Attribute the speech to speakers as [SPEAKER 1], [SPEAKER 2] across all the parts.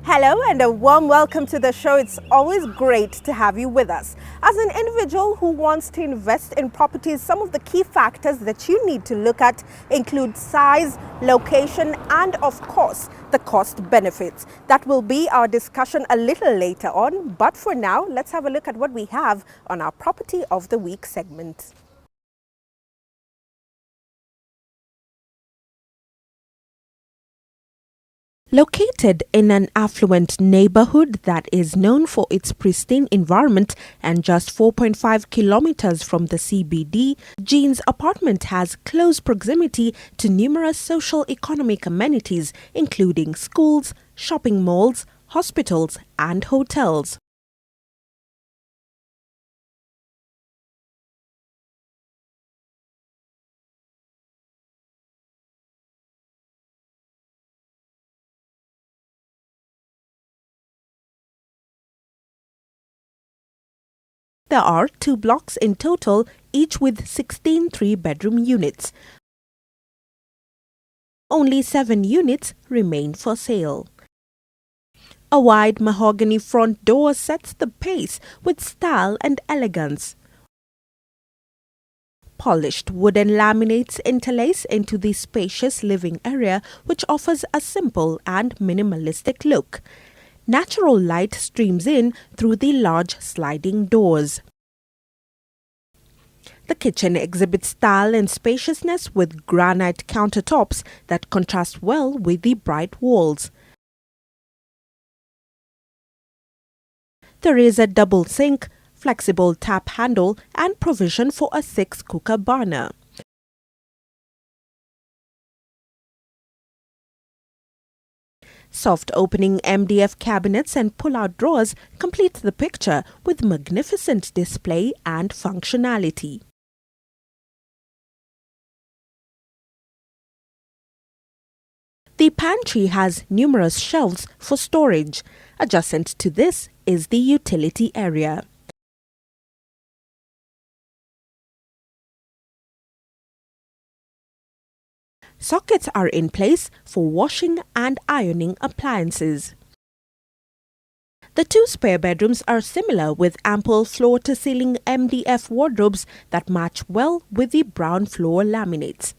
[SPEAKER 1] Hello and a warm welcome to the show. It's always great to have you with us. As an individual who wants to invest in properties, some of the key factors that you need to look at include size, location, and of course, the cost benefits. That will be our discussion a little later on. But for now, let's have a look at what we have on our Property of the Week segment. Located in an affluent neighborhood that is known for its pristine environment and just 4.5 kilometers from the CBD, Jean's apartment has close proximity to numerous social economic amenities including schools, shopping malls, hospitals and hotels. There are 2 blocks in total, each with 16 three-bedroom units. Only 7 units remain for sale. A wide mahogany front door sets the pace with style and elegance. Polished wooden laminates interlace into the spacious living area, which offers a simple and minimalistic look. Natural light streams in through the large sliding doors. The kitchen exhibits style and spaciousness with granite countertops that contrast well with the bright walls. There is a double sink, flexible tap handle and provision for a 6-cooker burner. Soft opening MDF cabinets and pull-out drawers complete the picture with magnificent display and functionality. The pantry has numerous shelves for storage. Adjacent to this is the utility area. Sockets are in place for washing and ironing appliances. The 2 spare bedrooms are similar with ample floor-to-ceiling MDF wardrobes that match well with the brown floor laminates.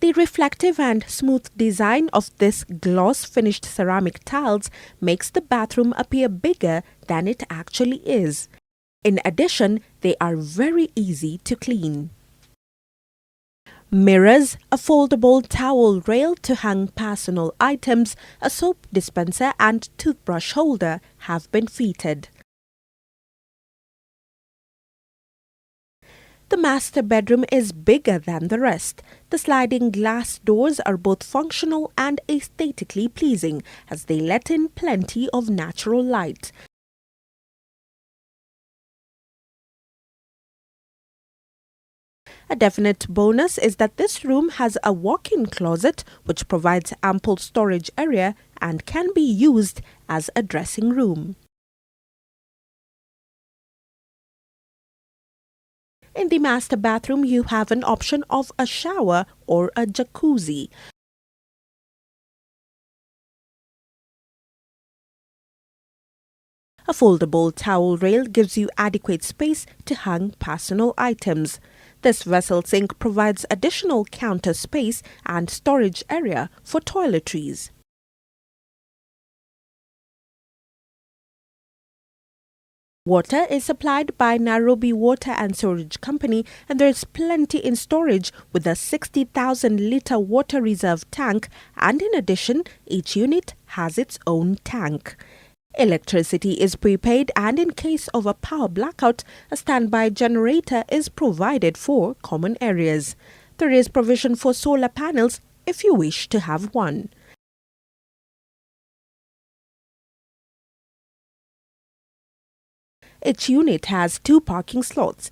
[SPEAKER 1] The reflective and smooth design of this gloss-finished ceramic tiles makes the bathroom appear bigger than it actually is. In addition, they are very easy to clean. Mirrors, a foldable towel rail to hang personal items, a soap dispenser and toothbrush holder have been fitted. The master bedroom is bigger than the rest. The sliding glass doors are both functional and aesthetically pleasing as they let in plenty of natural light. A definite bonus is that this room has a walk-in closet which provides ample storage area and can be used as a dressing room. In the master bathroom, you have an option of a shower or a jacuzzi. A foldable towel rail gives you adequate space to hang personal items. This vessel sink provides additional counter space and storage area for toiletries. Water is supplied by Nairobi Water and Storage Company, and there is plenty in storage with a 60,000-litre water reserve tank, and in addition, each unit has its own tank. Electricity is prepaid, and in case of a power blackout, a standby generator is provided for common areas. There is provision for solar panels if you wish to have one. Each unit has 2 parking slots.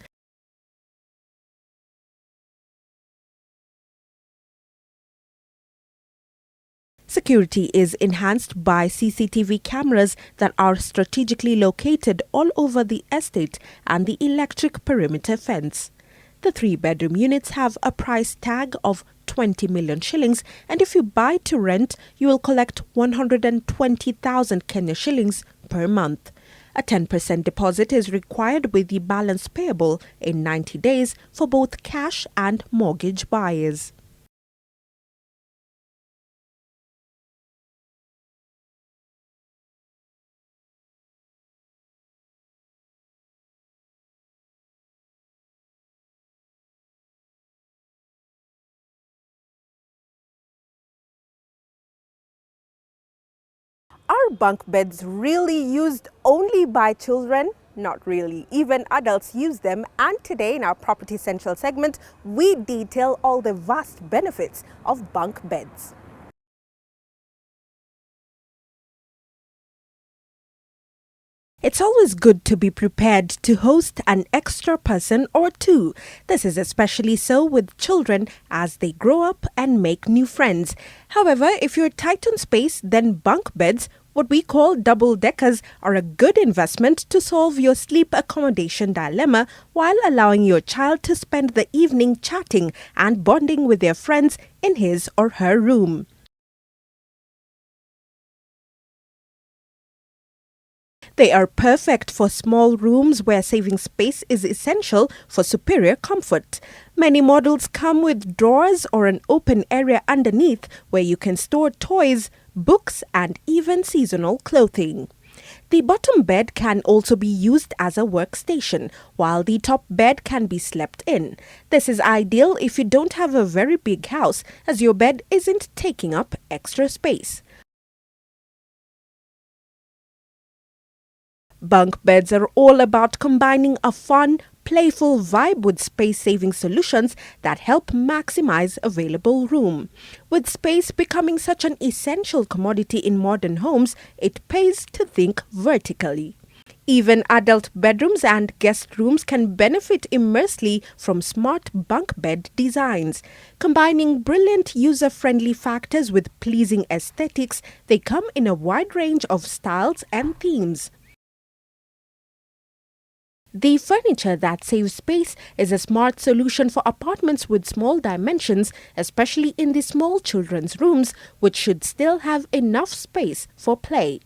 [SPEAKER 1] Security is enhanced by CCTV cameras that are strategically located all over the estate and the electric perimeter fence. The 3-bedroom units have a price tag of 20 million shillings, and if you buy to rent, you will collect 120,000 Kenya shillings per month. A 10% deposit is required with the balance payable in 90 days for both cash and mortgage buyers.
[SPEAKER 2] Are bunk beds really used only by children? Not really. Even adults use them, and today in our Property Central segment, we detail all the vast benefits of bunk beds.
[SPEAKER 1] It's always good to be prepared to host an extra person or two. This is especially so with children as they grow up and make new friends. However, if you're tight on space, then bunk beds, what we call double-deckers, are a good investment to solve your sleep accommodation dilemma while allowing your child to spend the evening chatting and bonding with their friends in his or her room. They are perfect for small rooms where saving space is essential for superior comfort. Many models come with drawers or an open area underneath where you can store toys, books, and even seasonal clothing. The bottom bed can also be used as a workstation, while the top bed can be slept in. This is ideal if you don't have a very big house, as your bed isn't taking up extra space. Bunk beds are all about combining a fun, playful vibe with space-saving solutions that help maximize available room. With space becoming such an essential commodity in modern homes, it pays to think vertically. Even adult bedrooms and guest rooms can benefit immensely from smart bunk bed designs. Combining brilliant user-friendly factors with pleasing aesthetics, they come in a wide range of styles and themes. The furniture that saves space is a smart solution for apartments with small dimensions, especially in the small children's rooms, which should still have enough space for play.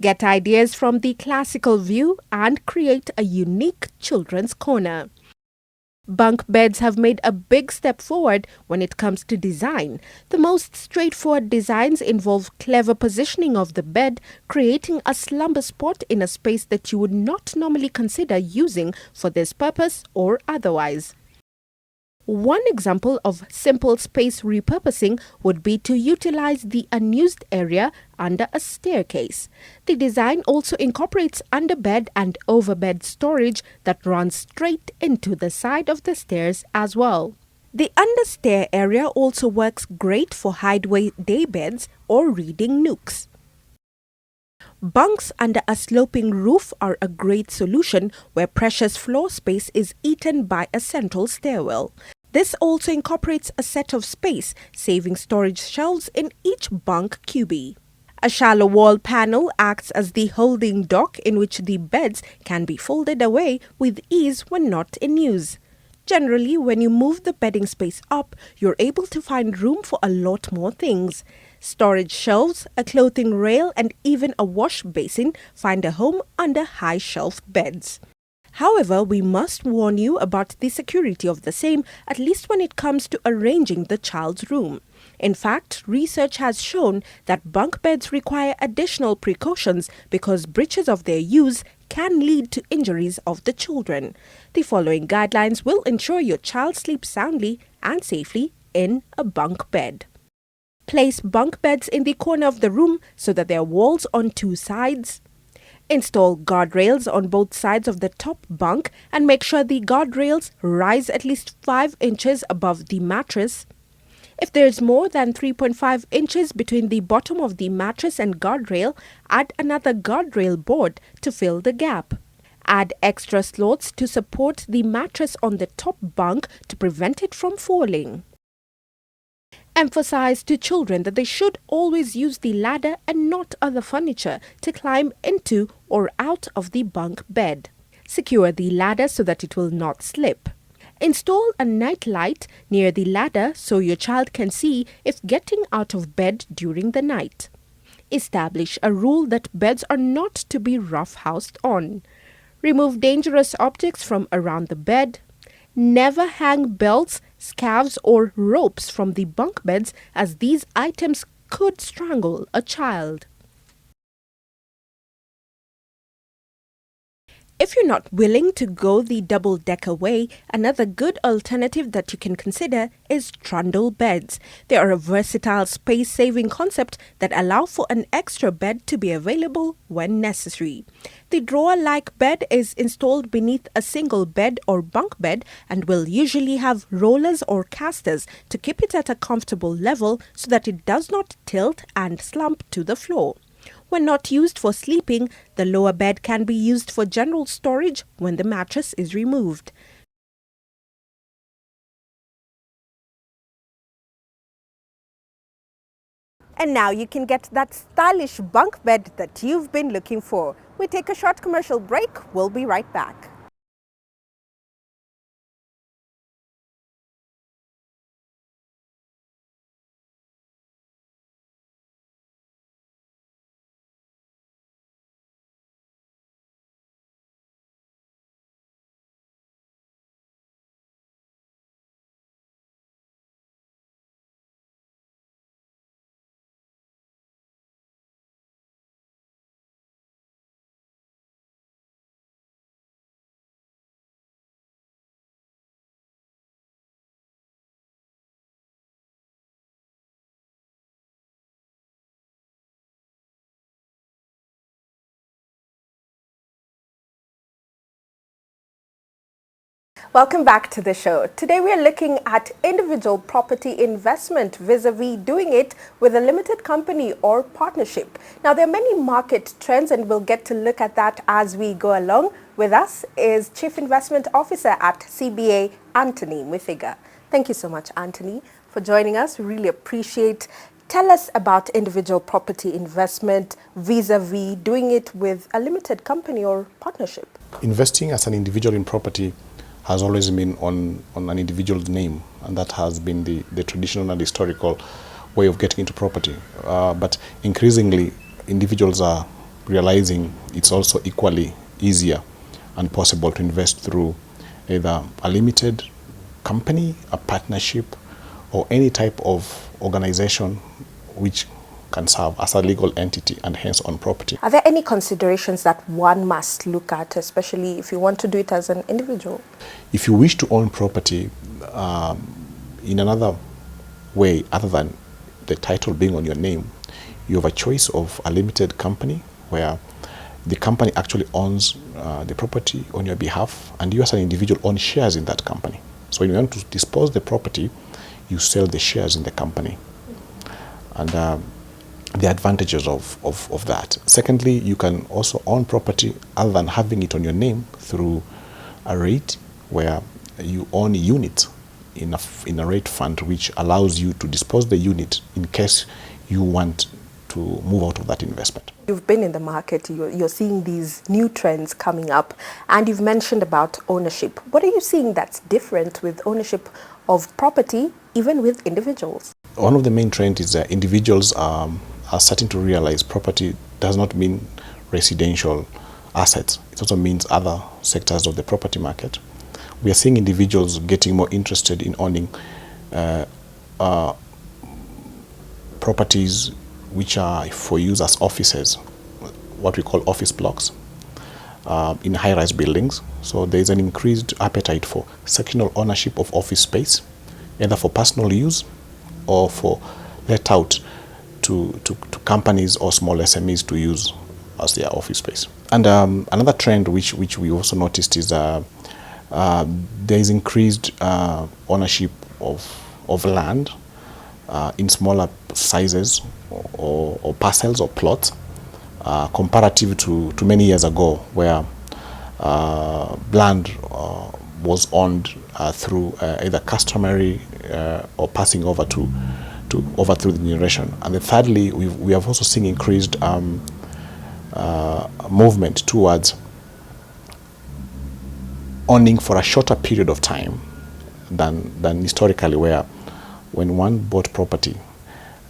[SPEAKER 1] Get ideas from the classical view and create a unique children's corner. Bunk beds have made a big step forward when it comes to design. The most straightforward designs involve clever positioning of the bed, creating a slumber spot in a space that you would not normally consider using for this purpose or otherwise. One example of simple space repurposing would be to utilize the unused area under a staircase. The design also incorporates underbed and overbed storage that runs straight into the side of the stairs as well. The understair area also works great for hideaway daybeds or reading nooks. Bunks under a sloping roof are a great solution where precious floor space is eaten by a central stairwell. This also incorporates a set of space, saving storage shelves in each bunk cubby. A shallow wall panel acts as the holding dock in which the beds can be folded away with ease when not in use. Generally, when you move the bedding space up, you're able to find room for a lot more things. Storage shelves, a clothing rail, and even a wash basin find a home under high shelf beds. However, we must warn you about the security of the same, at least when it comes to arranging the child's room. In fact, research has shown that bunk beds require additional precautions because breaches of their use can lead to injuries of the children. The following guidelines will ensure your child sleeps soundly and safely in a bunk bed. Place bunk beds in the corner of the room so that there are walls on two sides. Install guardrails on both sides of the top bunk and make sure the guardrails rise at least 5 inches above the mattress. If there is more than 3.5 inches between the bottom of the mattress and guardrail, add another guardrail board to fill the gap. Add extra slots to support the mattress on the top bunk to prevent it from falling. Emphasize to children that they should always use the ladder and not other furniture to climb into or out of the bunk bed. Secure the ladder so that it will not slip. Install a night light near the ladder so your child can see if getting out of bed during the night. Establish a rule that beds are not to be roughhoused on. Remove dangerous objects from around the bed. Never hang belts, scarves or ropes from the bunk beds, as these items could strangle a child. If you're not willing to go the double-decker way, another good alternative that you can consider is trundle beds. They are a versatile space-saving concept that allow for an extra bed to be available when necessary. The drawer-like bed is installed beneath a single bed or bunk bed and will usually have rollers or casters to keep it at a comfortable level so that it does not tilt and slump to the floor. When not used for sleeping, the lower bed can be used for general storage when the mattress is removed.
[SPEAKER 2] And now you can get that stylish bunk bed that you've been looking for. We take a short commercial break. We'll be right back. Welcome back to the show. Today we are looking at individual property investment vis-a-vis doing it with a limited company or partnership. Now there are many market trends and we'll get to look at that as we go along. With us is Chief Investment Officer at CBA, Anthony Mithiga. Thank you so much, Anthony, for joining us. We really appreciate. Tell us about individual property investment vis-a-vis doing it with a limited company or partnership.
[SPEAKER 3] Investing as an individual in property has always been on an individual's name, and that has been the traditional and historical way of getting into property. But increasingly, individuals are realizing it's also equally easier and possible to invest through either a limited company, a partnership, or any type of organization which can serve as a legal entity and hence on property.
[SPEAKER 2] Are there any considerations that one must look at, especially if you want to do it as an individual?
[SPEAKER 3] If you wish to own property in another way other than the title being on your name, you have a choice of a limited company where the company actually owns the property on your behalf, and you as an individual own shares in that company. So when you want to dispose the property, you sell the shares in the company. And the advantages of that. Secondly, you can also own property other than having it on your name through a REIT, where you own a unit in a REIT fund, which allows you to dispose the unit in case you want to move out of that investment.
[SPEAKER 2] You've been in the market, you're seeing these new trends coming up, and you've mentioned about ownership. What are you seeing that's different with ownership of property, even with individuals?
[SPEAKER 3] One of the main trends is that individuals are starting to realize property does not mean residential assets. It also means other sectors of the property market. We are seeing individuals getting more interested in owning properties which are for use as offices, what we call office blocks, in high-rise buildings. So there is an increased appetite for sectional ownership of office space, either for personal use or for let out to companies or small SMEs to use as their office space. And another trend which we also noticed is there is increased ownership of land in smaller sizes or parcels or plots, comparative to many years ago, where land was owned through either customary or passing over through the generation. And then thirdly, we have also seen increased movement towards owning for a shorter period of time than historically, where when one bought property,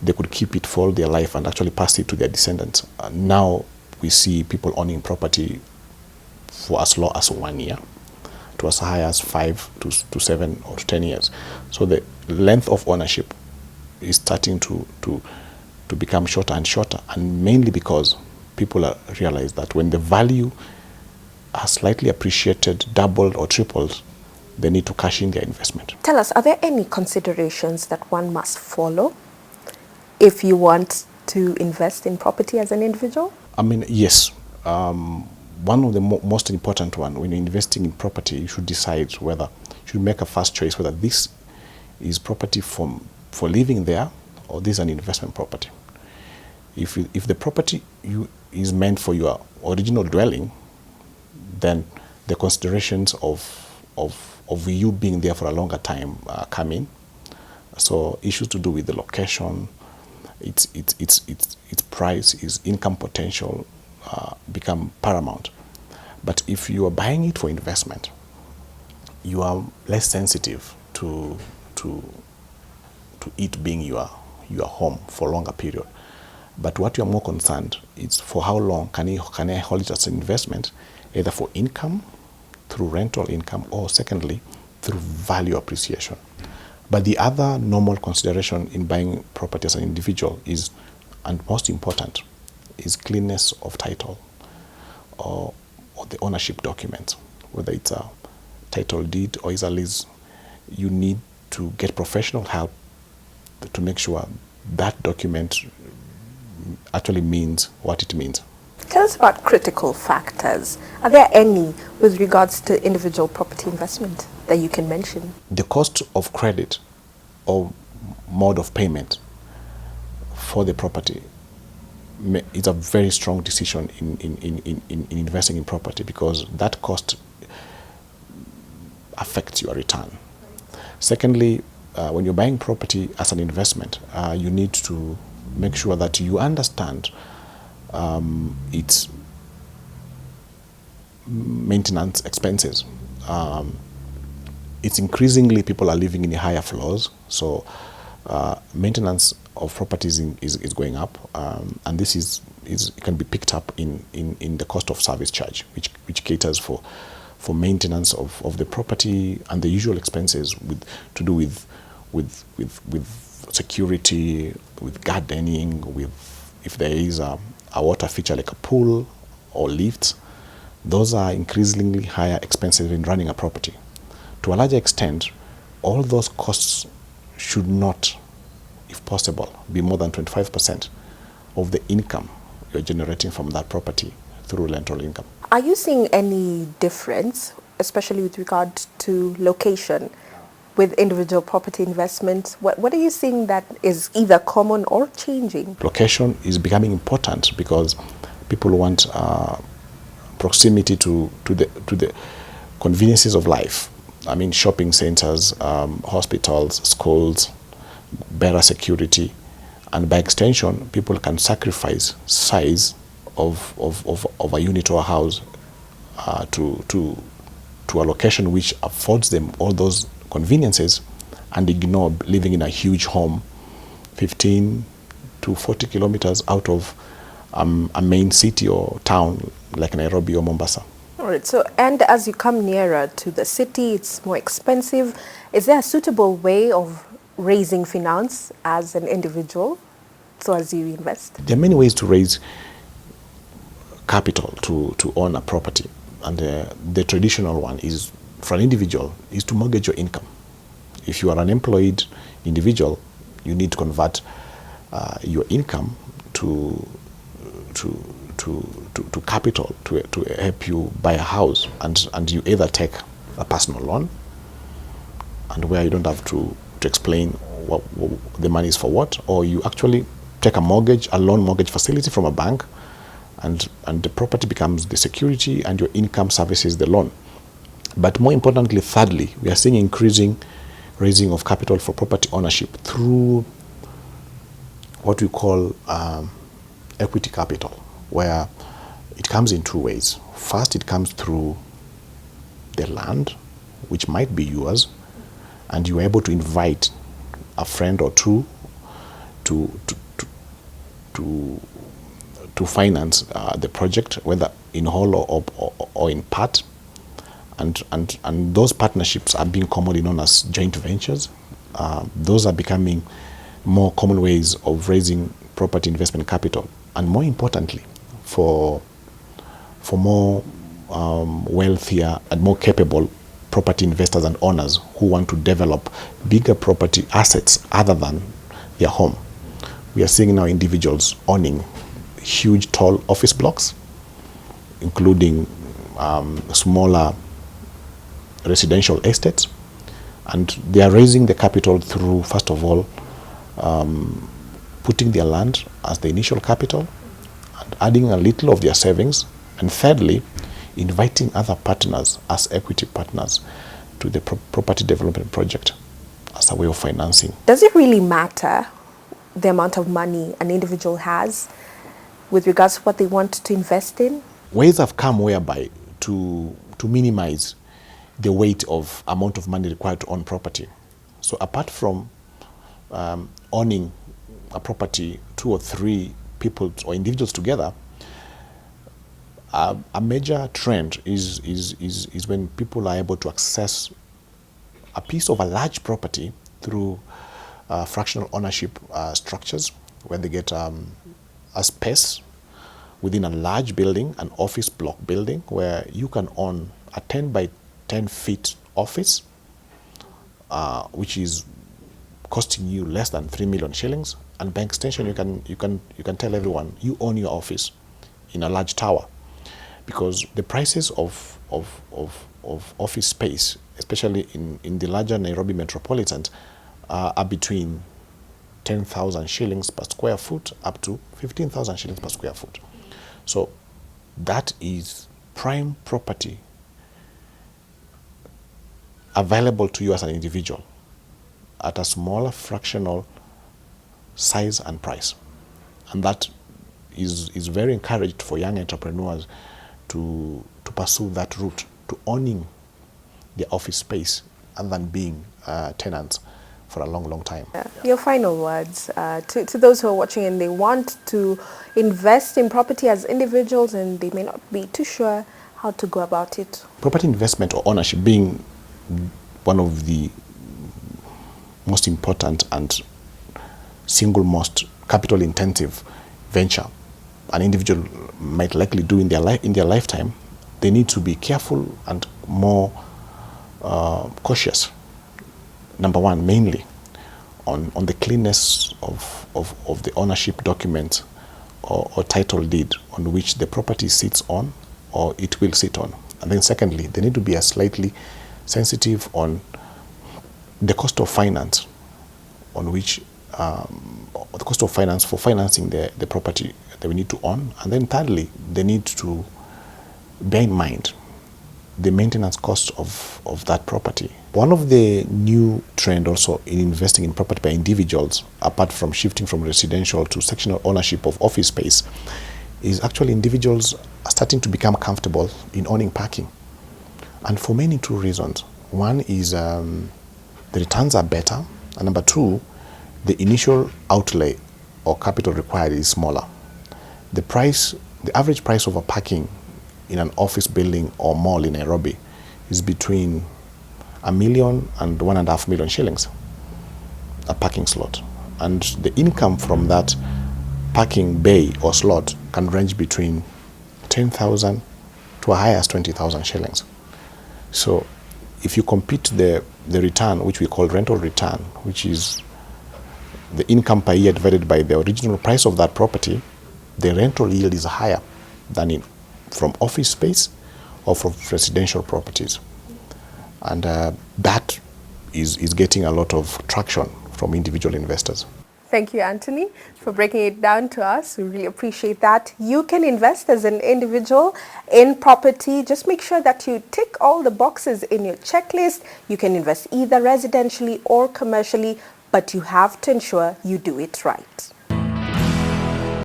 [SPEAKER 3] they could keep it for all their life and actually pass it to their descendants. Now we see people owning property for as low as 1 year to as high as 5 to 7 or to 10 years. So the length of ownership is starting to become shorter and shorter, and mainly because people realize that when the value has slightly appreciated, doubled or tripled, they need to cash in their investment.
[SPEAKER 2] Tell us, are there any considerations that one must follow if you want to invest in property as an individual?
[SPEAKER 3] I mean, yes. One of the most important one, when you're investing in property, you should decide whether, you should make a first choice whether this is property for living there or this is an investment property. If the property is meant for your original dwelling, then the considerations of you being there for a longer time come in. So issues to do with the location, its price, its income potential become paramount. But if you are buying it for investment, you are less sensitive to it being your home for a longer period. But what you are more concerned is for how long can I hold it as an investment, either for income, through rental income, or secondly, through value appreciation. But the other normal consideration in buying property as an individual is, and most important, is cleanness of title or the ownership documents, whether it's a title deed or is a lease. You need to get professional help to make sure that document actually means what it means.
[SPEAKER 2] Tell us about critical factors. Are there any with regards to individual property investment that you can mention?
[SPEAKER 3] The cost of credit or mode of payment for the property is a very strong decision in investing in property, because that cost affects your return. Secondly, when you're buying property as an investment, you need to make sure that you understand its maintenance expenses. It's increasingly people are living in the higher floors, so maintenance of properties is going up, and this can be picked up in the cost of service charge, which caters for maintenance of the property and the usual expenses to do with security, with gardening, with if there is a water feature like a pool or lifts. Those are increasingly higher expenses in running a property. To a larger extent, all those costs should not, if possible, be more than 25% of the income you're generating from that property through rental income.
[SPEAKER 2] Are you seeing any difference, especially with regard to location, with individual property investments? What are you seeing that is either common or changing?
[SPEAKER 3] Location is becoming important because people want proximity to the conveniences of life. I mean, shopping centers, hospitals, schools, better security, and by extension, people can sacrifice size of a unit or a house to a location which affords them all those conveniences, and ignore living in a huge home 15 to 40 kilometers out of a main city or town like Nairobi or Mombasa.
[SPEAKER 2] All right, so, and as you come nearer to the city, it's more expensive. Is there a suitable way of raising finance as an individual so as you invest?
[SPEAKER 3] There are many ways to raise capital to own a property, and the traditional one is, for an individual, is to mortgage your income. If you are an employed individual, you need to convert your income to capital to help you buy a house, and you either take a personal loan, and where you don't have to explain what the money is for what, or you actually take a loan mortgage facility from a bank, and the property becomes the security and your income services the loan. But more importantly, thirdly, we are seeing increasing raising of capital for property ownership through what we call equity capital, where it comes in two ways. First, it comes through the land, which might be yours, and you are able to invite a friend or two to finance the project, whether in whole or in part, and those partnerships are being commonly known as joint ventures. Those are becoming more common ways of raising property investment capital, and more importantly, for more wealthier and more capable property investors and owners who want to develop bigger property assets other than their home. We are seeing now individuals owning huge, tall office blocks, including smaller residential estates, and they are raising the capital through, first of all, putting their land as the initial capital and adding a little of their savings, and thirdly, inviting other partners as equity partners to the property development project as a way of financing.
[SPEAKER 2] Does it really matter the amount of money an individual has with regards to what they want to invest in?
[SPEAKER 3] Ways have come whereby to minimize the weight of amount of money required to own property. So apart from owning a property, 2 or 3 people or individuals together, a major trend is when people are able to access a piece of a large property through fractional ownership structures, when they get a space within a large building, an office block building, where you can own a 10 by 10 feet office, which is costing you less than 3 million shillings. And by extension, you can tell everyone you own your office in a large tower, because the prices of office space, especially in the larger Nairobi metropolitan, are between 10,000 shillings per square foot up to 15,000 shillings per square foot. So that is prime property available to you as an individual at a smaller fractional size and price. And that is very encouraged for young entrepreneurs to pursue that route to owning their office space other than being tenants for a long time.
[SPEAKER 2] Yeah. Your final words to those who are watching and they want to invest in property as individuals and they may not be too sure how to go about it.
[SPEAKER 3] Property investment or ownership being one of the most important and single most capital intensive venture an individual might likely do in their lifetime, they need to be careful and more cautious. Number one, mainly on the cleanness of the ownership document or title deed on which the property sits on or it will sit on. And then secondly, they need to be slightly sensitive on the cost of finance on which the cost of finance for financing the property that we need to own. And then thirdly, they need to bear in mind the maintenance cost of that property. One of the new trend also in investing in property by individuals, apart from shifting from residential to sectional ownership of office space, is actually individuals are starting to become comfortable in owning parking. And for many two reasons. One is the returns are better, and number two, the initial outlay or capital required is smaller. The average price of a parking in an office building or mall in Nairobi is between 1 million and 1.5 million shillings, a parking slot. And the income from that parking bay or slot can range between 10,000 to a high as 20,000 shillings. So if you compete the return, which we call rental return, which is the income per year divided by the original price of that property, the rental yield is higher than from office space or from residential properties. And that is getting a lot of traction from individual investors.
[SPEAKER 2] Thank you, Anthony, for breaking it down to us. We really appreciate that. You can invest as an individual in property. Just make sure that you tick all the boxes in your checklist. You can invest either residentially or commercially, but you have to ensure you do it right.